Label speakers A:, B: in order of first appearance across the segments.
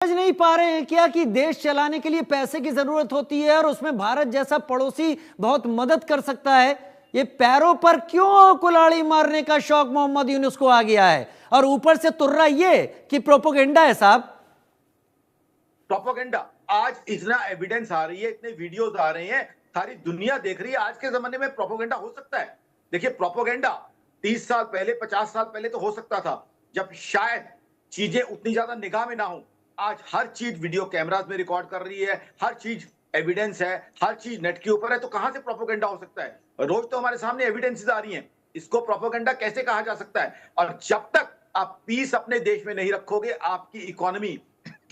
A: समझ नहीं पा रहे हैं क्या कि देश चलाने के लिए पैसे की जरूरत होती है और उसमें भारत जैसा पड़ोसी बहुत मदद कर सकता है। ये पैरों पर क्यों कुल्हाड़ी मारने का शौक मोहम्मद यूनुस को आ गया है और ऊपर से तुर्रा ये कि प्रोपोगेंडा है साहब।
B: प्रोपोगेंडा आज इतना एविडेंस आ रही है, इतने वीडियोस आ रहे हैं, सारी दुनिया देख रही है। आज के जमाने में प्रोपोगेंडा हो सकता है। देखिए, प्रोपोगेंडा 30 साल पहले, 50 साल पहले तो हो सकता था, जब शायद चीजें उतनी ज्यादा निगाह में ना हो। आज हर चीज वीडियो कैमरास में रिकॉर्ड कर रही है, हर चीज एविडेंस है, हर चीज नेट के ऊपर है, तो कहां से प्रोपोगेंडा हो सकता है? रोज तो हमारे सामने एविडेंसेस आ रही हैं। इसको प्रोपोगेंडा कैसे कहा जा सकता है? और जब तक आप पीस अपने देश में नहीं रखोगे, आपकी इकोनॉमी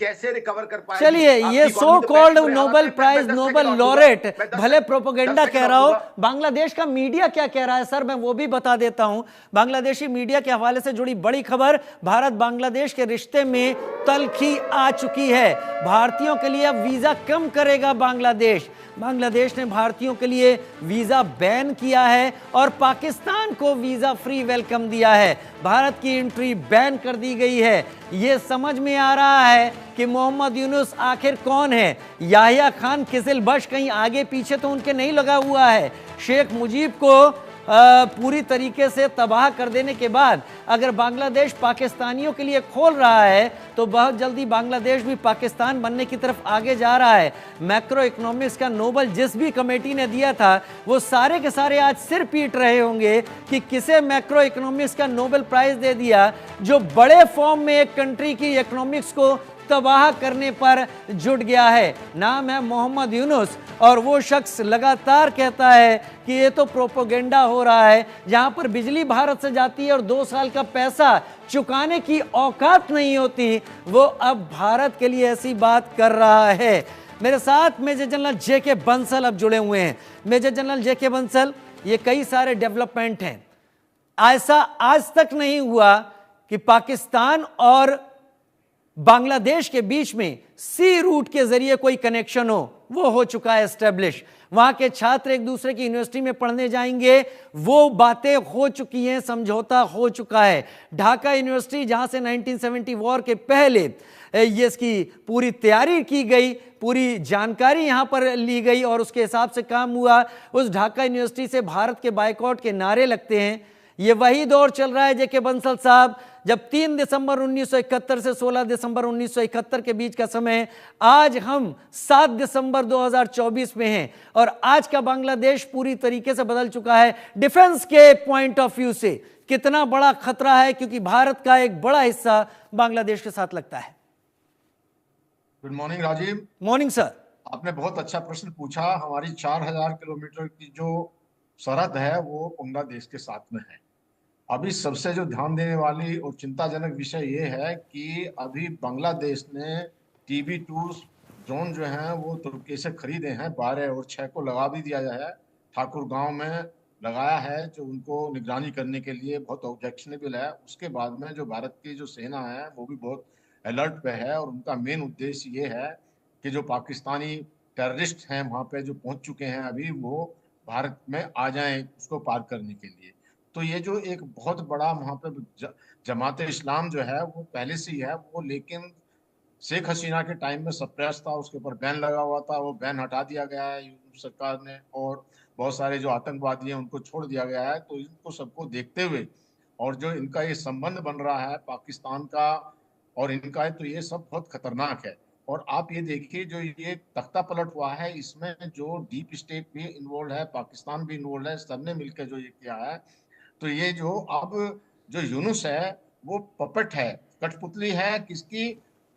B: कैसे रिकवर कर पाएगी?
A: चलिए, ये सो कॉल्ड नोबेल प्राइज,
B: मैं 10
A: नोबेल
B: सेकंड और
A: लॉरेट
B: दूंगा, मैं 10
A: भले प्रोपोगेंडा
B: 10 सेकंड
A: कह
B: और
A: रहा हो,
B: दूंगा।
A: बांग्लादेश का मीडिया क्या कह रहा है सर, मैं वो भी बता देता हूं। बांग्लादेशी मीडिया के हवाले से जुड़ी बड़ी खबर, भारत बांग्लादेश के रिश्ते में तल्खी आ चुकी है। भारतीयों के लिए अब वीजा कम करेगा बांग्लादेश। बांग्लादेश ने भारतीयों के लिए वीजा बैन किया है और पाकिस्तान को वीजा फ्री वेलकम दिया है। भारत की एंट्री बैन कर दी गई है। यह समझ में आ रहा है कि मोहम्मद यूनुस आखिर कौन है। याहिया खान किसिल बश कहीं आगे पीछे तो उनके नहीं लगा हुआ है। शेख मुजीब को पूरी तरीके से तबाह कर देने के बाद अगर बांग्लादेश पाकिस्तानियों के लिए खोल रहा है तो बहुत जल्दी बांग्लादेश भी पाकिस्तान बनने की तरफ आगे जा रहा है। मैक्रो इकोनॉमिक्स का नोबेल जिस भी कमेटी ने दिया था, वो सारे के सारे आज सिर पीट रहे होंगे कि किसे मैक्रो इकोनॉमिक्स का नोबेल प्राइज दे दिया, जो बड़े फॉर्म में एक कंट्री की इकोनॉमिक्स को तबाह करने पर जुट गया है। नाम है मोहम्मद यूनुस और वो शख्स लगातार कहता है कि ये तो प्रोपोगेंडा हो रहा है। जहां पर बिजली भारत से जाती है और 2 साल का पैसा चुकाने की औकात नहीं होती, वो अब भारत के लिए ऐसी बात कर रहा है। मेरे साथ मेजर जनरल जेके बंसल अब जुड़े हुए हैं। मेजर जनरल जेके बंसल, ये कई सारे डेवलपमेंट हैं। ऐसा आज तक नहीं हुआ कि पाकिस्तान और बांग्लादेश के बीच में सी रूट के जरिए कोई कनेक्शन हो। वो चुका है एस्टेब्लिश। वहां के छात्र एक दूसरे की यूनिवर्सिटी में पढ़ने जाएंगे, वो बातें हो चुकी हैं, समझौता हो चुका है। ढाका यूनिवर्सिटी, जहां से 1970 वॉर के पहले ये इसकी पूरी तैयारी की गई, पूरी जानकारी यहां पर ली गई और उसके हिसाब से काम हुआ। उस ढाका यूनिवर्सिटी से भारत के बायकॉट के नारे लगते हैं। ये वही दौर चल रहा है जेके बंसल साहब, जब 3 दिसंबर 1971 से 16 दिसंबर 1971 के बीच का समय। आज हम 7 दिसंबर 2024 में हैं और आज का बांग्लादेश पूरी तरीके से बदल चुका है। डिफेंस के पॉइंट ऑफ व्यू से कितना बड़ा खतरा है, क्योंकि भारत का एक बड़ा हिस्सा बांग्लादेश के साथ लगता है।
C: Good morning Rajeev.
A: Morning sir.
C: आपने बहुत अच्छा प्रश्न पूछा। हमारी 4000 किलोमीटर की जो सरहद है वो बांग्लादेश के साथ में है। अभी सबसे जो ध्यान देने वाली और चिंताजनक विषय ये है कि अभी बांग्लादेश ने TB2 ड्रोन जो हैं वो तुर्की से खरीदे हैं। 12 और 6 को लगा भी दिया है। ठाकुर गांव में लगाया है, जो उनको निगरानी करने के लिए बहुत ऑब्जेक्शनेबल है। उसके बाद में जो भारत की जो सेना है वो भी बहुत अलर्ट पे है और उनका मेन उद्देश्य ये है कि जो पाकिस्तानी टेररिस्ट हैं वहाँ पे जो पहुंच चुके हैं अभी, वो भारत में आ जाएं उसको पार करने के लिए। तो ये जो एक बहुत बड़ा वहाँ पे जमात इस्लाम जो है वो पहले से ही है वो, लेकिन शेख हसीना के टाइम में सप्रेस था, उसके ऊपर बैन लगा हुआ था। वो बैन हटा दिया गया है सरकार ने और बहुत सारे जो आतंकवादी हैं उनको छोड़ दिया गया है। तो इनको सबको देखते हुए और जो इनका ये संबंध बन रहा है पाकिस्तान का और इनका है, तो ये सब बहुत खतरनाक है। और आप ये देखिए जो ये तख्ता पलट हुआ है, इसमें जो डीप स्टेट भी इन्वॉल्व है, पाकिस्तान भी इन्वॉल्व है, सबने मिलकर जो ये किया है। तो ये जो अब जो यूनुस है वो पपेट है, कठपुतली है किसकी?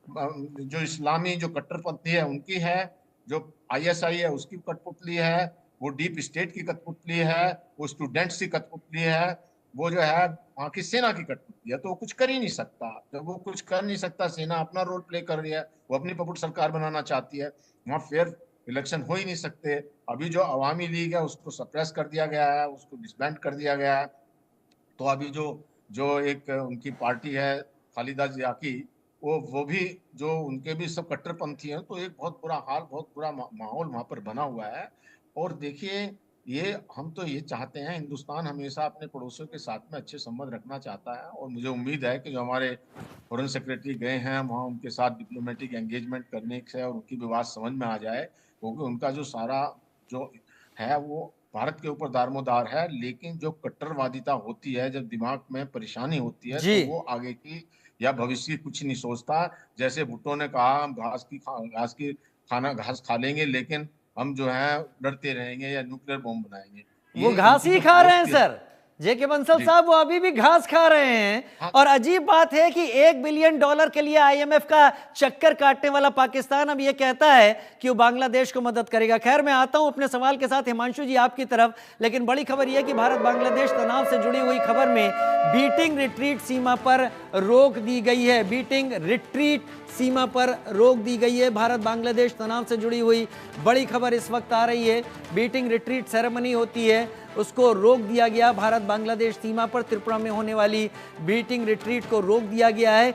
C: जो इस्लामी जो कट्टरपंथी है उनकी है, जो ISI है उसकी कठपुतली है, वो डीप स्टेट की कठपुतली है, वो स्टूडेंट्स की कठपुतली है, वो जो है वहाँ की सेना की कठपुतली है। तो वो कुछ कर ही नहीं सकता। जब वो कुछ कर नहीं सकता, सेना अपना रोल प्ले कर रही है, वो अपनी पपुट सरकार बनाना चाहती है, वहाँ फेयर इलेक्शन हो ही नहीं सकते। अभी जो अवामी लीग है उसको सप्रेस कर दिया गया है, उसको डिसबैंड कर दिया गया है। तो अभी जो जो एक उनकी पार्टी है खालिदा जिया की, वो भी जो उनके भी सब कट्टरपंथी हैं। तो एक बहुत बुरा हाल, बहुत बुरा माहौल वहां पर बना हुआ है। और देखिए ये हम तो ये चाहते हैं, हिंदुस्तान हमेशा अपने पड़ोसियों के साथ में अच्छे संबंध रखना चाहता है, और मुझे उम्मीद है कि जो हमारे फॉरेन सेक्रेटरी गए हैं वहाँ उनके साथ डिप्लोमेटिक एंगेजमेंट करने से और उनकी भी बात समझ में आ जाए, क्योंकि उनका जो सारा जो है वो भारत के ऊपर दारोमदार है, लेकिन जो कट्टरवादिता होती है, जब दिमाग में परेशानी होती है
A: जी।
C: तो वो आगे की या भविष्य की कुछ नहीं सोचता। जैसे भुट्टो ने कहा, हम घास खा लेंगे, लेकिन हम जो है लड़ते रहेंगे या न्यूक्लियर बॉम्ब बनाएंगे।
A: वो
C: ये
A: घास
C: इनकी
A: ही
C: जो
A: खा रहे हैं
C: फिलॉसफी है।
A: सर। जेके बंसल
C: जी।
A: साहब वो अभी भी घास खा रहे हैं।
C: हाँ।
A: और अजीब बात है कि $1 बिलियन के लिए आईएमएफ का चक्कर काटने वाला पाकिस्तान अब ये कहता है कि वो बांग्लादेश को मदद करेगा। खैर, मैं आता हूं अपने सवाल के साथ हिमांशु जी आपकी तरफ, लेकिन बड़ी खबर यह कि भारत बांग्लादेश तनाव से जुड़ी हुई खबर में बीटिंग रिट्रीट सीमा पर रोक दी गई है। बीटिंग रिट्रीट सीमा पर रोक दी गई है। भारत बांग्लादेश तनाव से जुड़ी हुई बड़ी खबर इस वक्त आ रही है। बीटिंग रिट्रीट सेरेमनी होती है, उसको रोक दिया गया। भारत बांग्लादेश सीमा पर त्रिपुरा में होने वाली बीटिंग रिट्रीट को रोक दिया गया है।